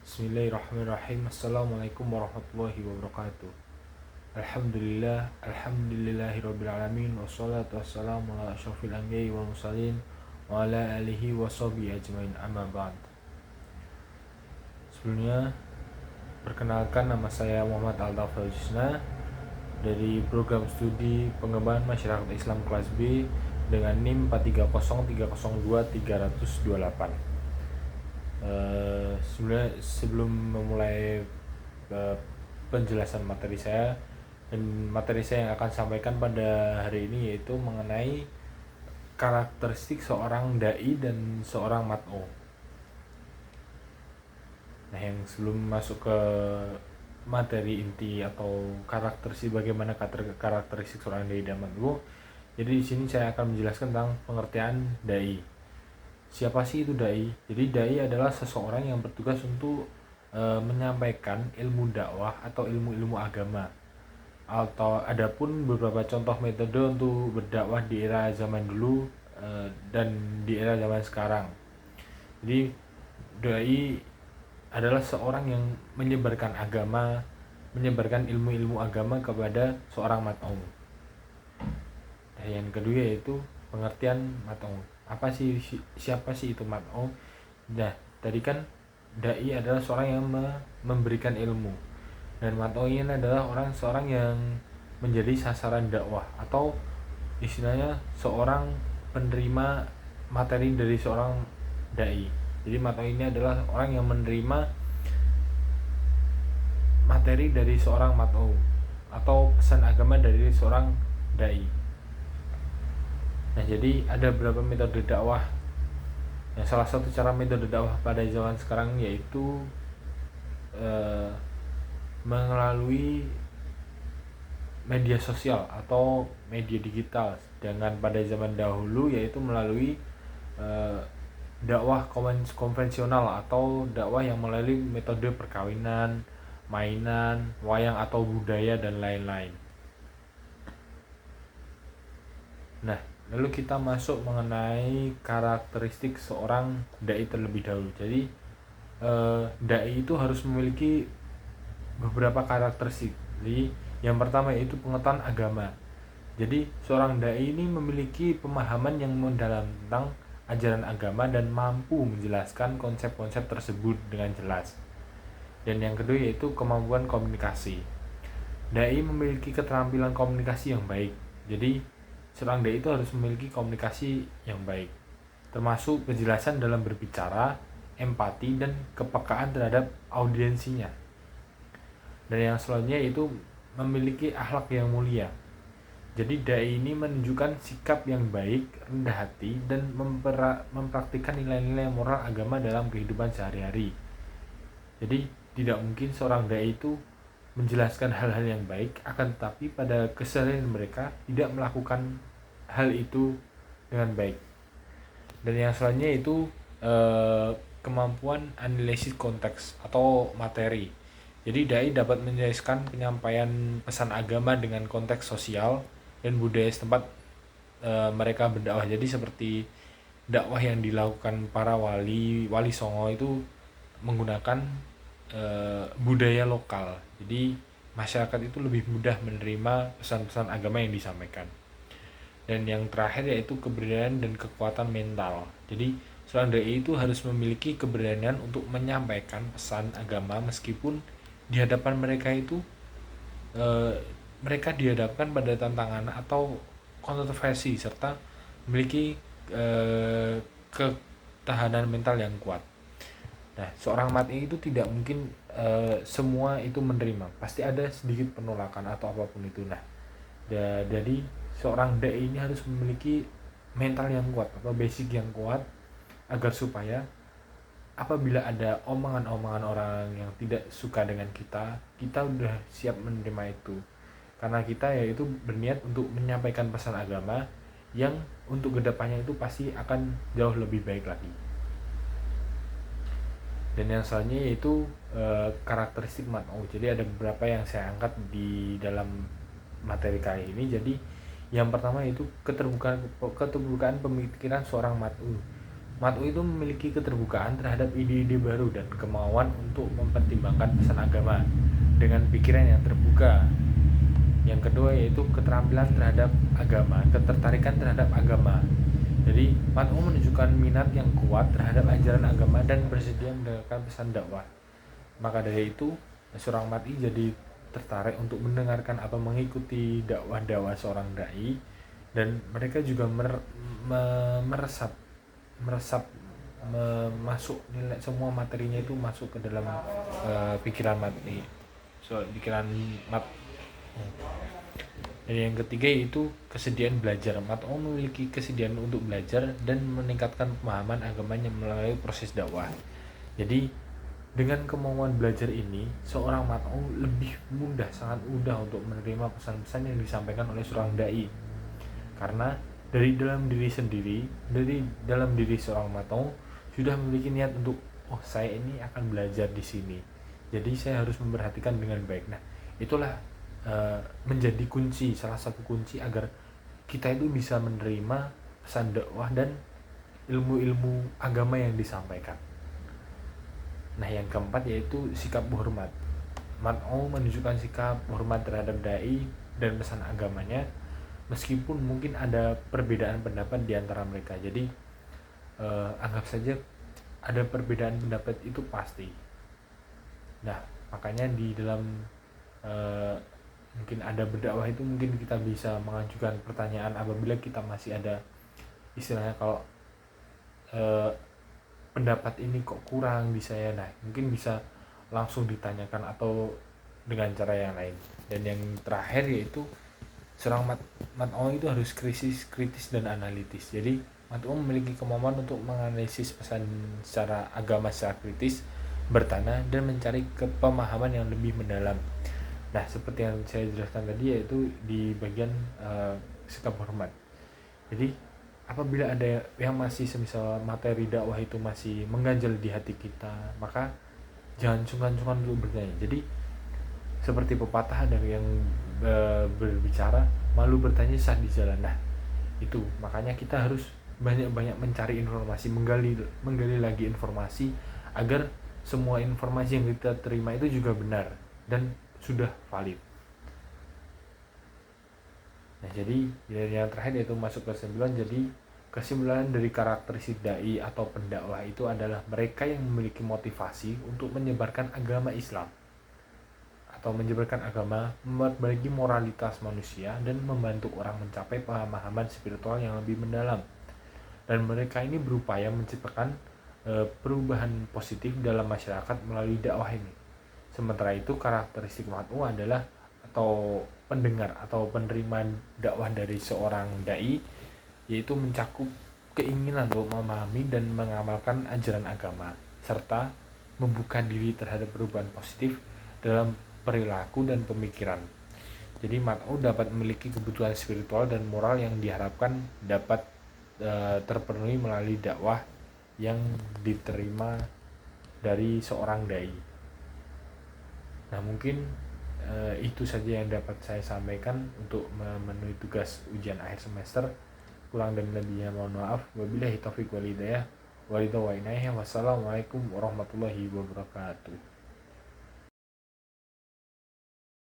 Bismillahirrahmanirrahim. Assalamualaikum warahmatullahi wabarakatuh. Alhamdulillahirabbil alamin wassalatu wassalamu ala asyrofil anbiya'i wal mursalin wa ala alihi washabihi ajmain, amma ba'd. Sebelumnya perkenalkan, nama saya Muhammad Al-Tafal dari program studi pengembangan masyarakat Islam kelas B dengan NIM 430302328. Sebelum memulai penjelasan materi saya yang akan sampaikan pada hari ini, yaitu mengenai karakteristik seorang dai dan seorang mat'u. Nah, yang sebelum masuk ke materi inti atau karakteristik, bagaimana karakteristik seorang dai dan mat'u, jadi di sini saya akan menjelaskan tentang pengertian dai. Siapa sih itu dai? Jadi dai adalah seseorang yang bertugas untuk menyampaikan ilmu dakwah atau ilmu-ilmu agama. Atau adapun beberapa contoh metode untuk berdakwah di era zaman dulu dan di era zaman sekarang. Jadi dai adalah seorang yang menyebarkan agama, menyebarkan ilmu-ilmu agama kepada seorang mat'u. Nah, yang kedua yaitu pengertian mat'u. Siapa sih itu mat'u? Nah, tadi kan dai adalah seorang yang memberikan ilmu, dan mat'u ini adalah seorang yang menjadi sasaran dakwah, atau istilahnya seorang penerima materi dari seorang dai. Jadi mat'u ini adalah orang yang menerima materi dari seorang mat'u atau pesan agama dari seorang dai. Nah, jadi ada beberapa metode dakwah. Salah satu cara metode dakwah pada zaman sekarang yaitu melalui media sosial atau media digital. Sedangkan pada zaman dahulu yaitu melalui dakwah konvensional atau dakwah yang melalui metode perkawinan, mainan, wayang atau budaya dan lain-lain. Nah, lalu kita masuk mengenai karakteristik seorang dai terlebih dahulu. Jadi dai itu harus memiliki beberapa karakteristik. Jadi yang pertama yaitu pengetahuan agama. Jadi seorang dai ini memiliki pemahaman yang mendalam tentang ajaran agama dan mampu menjelaskan konsep-konsep tersebut dengan jelas. Dan yang kedua yaitu kemampuan komunikasi. Dai memiliki keterampilan komunikasi yang baik. Jadi seorang dai itu harus memiliki komunikasi yang baik, termasuk kejelasan dalam berbicara, empati, dan kepekaan terhadap audiensinya. Dan yang selanjutnya itu memiliki akhlak yang mulia. Jadi dai ini menunjukkan sikap yang baik, rendah hati, dan mempraktikkan nilai-nilai moral agama dalam kehidupan sehari-hari. Jadi tidak mungkin seorang dai itu menjelaskan hal-hal yang baik, akan tetapi pada keseharian mereka tidak melakukan hal itu dengan baik. Dan yang selanjutnya itu kemampuan analisis konteks atau materi. Jadi dai dapat menjelaskan penyampaian pesan agama dengan konteks sosial dan budaya setempat mereka berdakwah. Jadi seperti dakwah yang dilakukan para wali songo itu menggunakan budaya lokal. Jadi masyarakat itu lebih mudah menerima pesan-pesan agama yang disampaikan. Dan yang terakhir yaitu keberanian dan kekuatan mental. Jadi seorang dai itu harus memiliki keberanian untuk menyampaikan pesan agama meskipun di hadapan mereka itu mereka dihadapkan pada tantangan atau kontroversi, serta memiliki ketahanan mental yang kuat. Nah, seorang mat'i itu tidak mungkin semua itu menerima, pasti ada sedikit penolakan atau apapun itu. Nah, jadi seorang dai ini harus memiliki mental yang kuat atau basic yang kuat, agar supaya apabila ada omongan-omongan orang yang tidak suka dengan kita udah siap menerima itu, karena kita yaitu berniat untuk menyampaikan pesan agama yang untuk kedepannya itu pasti akan jauh lebih baik lagi. Dan yang selanjutnya yaitu karakteristik mat'u. Jadi ada beberapa yang saya angkat di dalam materi kali ini. Jadi yang pertama yaitu keterbukaan pemikiran seorang mat'u. Mat'u itu memiliki keterbukaan terhadap ide-ide baru dan kemauan untuk mempertimbangkan pesan agama dengan pikiran yang terbuka. Yang kedua yaitu keterampilan terhadap agama, ketertarikan terhadap agama. Jadi Mat'u menunjukkan minat yang kuat terhadap ajaran agama dan bersedia mendengarkan pesan dakwah. Maka dari itu seorang Mat'i jadi tertarik untuk mendengarkan atau mengikuti dakwah-dakwah seorang dai, dan mereka juga meresap masuk nilai, semua materinya itu masuk ke dalam pikiran Mat'i, pikiran Mat. Dan yang ketiga yaitu kesediaan belajar. Mat'u memiliki kesediaan untuk belajar dan meningkatkan pemahaman agamanya melalui proses dakwah. Jadi dengan kemauan belajar ini, seorang Mat'u lebih mudah, sangat mudah untuk menerima pesan-pesan yang disampaikan oleh seorang dai. Karena dari dalam diri sendiri, dari dalam diri seorang Mat'u sudah memiliki niat untuk, oh saya ini akan belajar di sini, jadi saya harus memperhatikan dengan baik. Nah, itulah menjadi kunci, salah satu kunci agar kita itu bisa menerima pesan dakwah dan ilmu-ilmu agama yang disampaikan. Nah, yang keempat yaitu sikap hormat. Mat'u menunjukkan sikap hormat terhadap dai dan pesan agamanya, meskipun mungkin ada perbedaan pendapat di antara mereka. Jadi anggap saja ada perbedaan pendapat itu pasti. Nah, makanya di dalam mungkin ada berdakwah itu, mungkin kita bisa mengajukan pertanyaan apabila kita masih ada istilahnya kalau pendapat ini kok kurang di saya. Nah, mungkin bisa langsung ditanyakan atau dengan cara yang lain. Dan yang terakhir yaitu seorang Mat'u itu harus kritis dan analitis. Jadi Mat'u memiliki kemampuan untuk menganalisis pesan secara agama secara kritis, bertanya dan mencari kepemahaman yang lebih mendalam. Nah, seperti yang saya jelaskan tadi yaitu di bagian sikap hormat. Jadi apabila ada yang masih semisal materi dakwah itu masih mengganjal di hati kita, maka jangan sungkan-sungkan dulu bertanya. Jadi seperti pepatah dari yang berbicara, malu bertanya saat di jalan. Nah, itu makanya kita harus banyak-banyak mencari informasi, menggali lagi informasi agar semua informasi yang kita terima itu juga benar dan sudah valid. Nah, jadi yang terakhir yaitu masuk ke kesimpulan. Jadi kesimpulan dari karakteristik dai atau pendakwah itu adalah mereka yang memiliki motivasi untuk menyebarkan agama Islam atau menyebarkan agama, memperbaiki moralitas manusia dan membantu orang mencapai pemahaman spiritual yang lebih mendalam. Dan mereka ini berupaya menciptakan perubahan positif dalam masyarakat melalui dakwah ini. Sementara itu karakteristik Mat'u adalah atau pendengar atau penerima dakwah dari seorang dai, yaitu mencakup keinginan untuk memahami dan mengamalkan ajaran agama serta membuka diri terhadap perubahan positif dalam perilaku dan pemikiran. Jadi Mat'u dapat memiliki kebutuhan spiritual dan moral yang diharapkan dapat terpenuhi melalui dakwah yang diterima dari seorang dai. Nah, mungkin itu saja yang dapat saya sampaikan untuk memenuhi tugas ujian akhir semester. Kurang dan lebihnya mohon maaf. Wabillahi taufiq wal hidayah. Wassalamualaikum warahmatullahi wabarakatuh.